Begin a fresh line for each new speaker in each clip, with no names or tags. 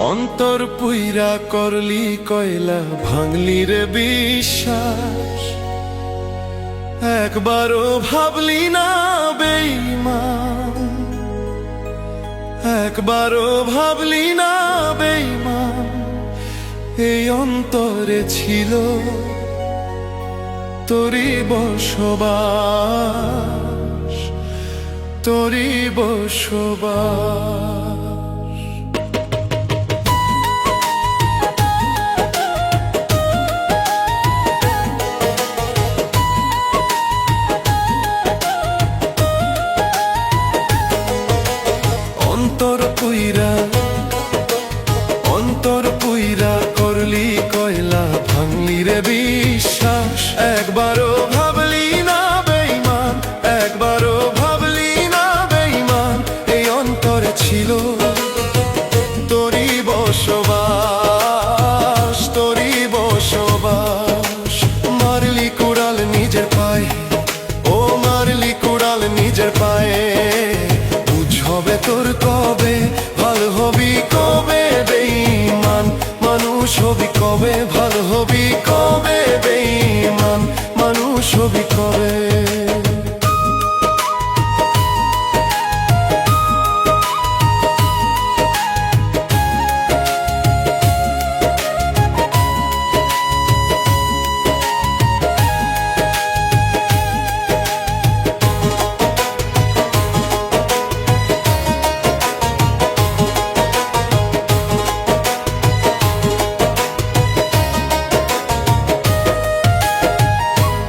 অন্তর পুইরা করলি কয়লা, ভাঙলি রে বিশ্বাস। একবারও ভাবলি না বেঈমান, একবারও ভাবলি না বেঈমান। এই অন্তরে ছিল তোরি বসবাস, তোরি বসবাস। অন্তর পুইরা করলি কয়লা, ভাঙলি রে বিশ্বাস। একবারও ভাবলি না বেঈমান, একবারও ভাবলি না বেঈমান। এই অন্তরে ছিল তোরি বসবাস, তোরি বসবাস। মারলি কুড়াল নিজের পায়ে, ও মারলি কুড়াল নিজের পায়ে। বুঝবে তোর কবে, ভালো হবি কবে বেঈমান। মানুষ হবি কবে, ভালো হবি কবে বেঈমান। মানুষ হবি কবে।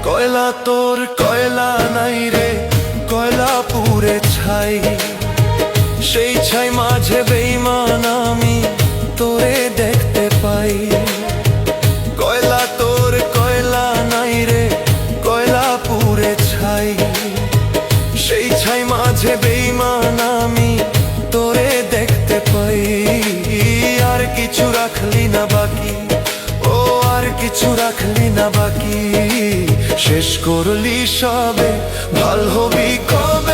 কয়লা তোর কয়লা নাই রে, কয়লা পুরে ছাই। সেই ছাই মাঝে বেঈমান আমি তোরে দেখতে পাই। কয়লা তোর কয়লা নাই রে, কয়লা পুরে ছাই। সেই ছাই মাঝে বেঈমান আমি তোরে দেখতে পাই। আর কিছু রাখলি না বাকি, ও আর কিছু রাখলি না বাকি। শেষ করলি সবে, ভাল হবি কবে।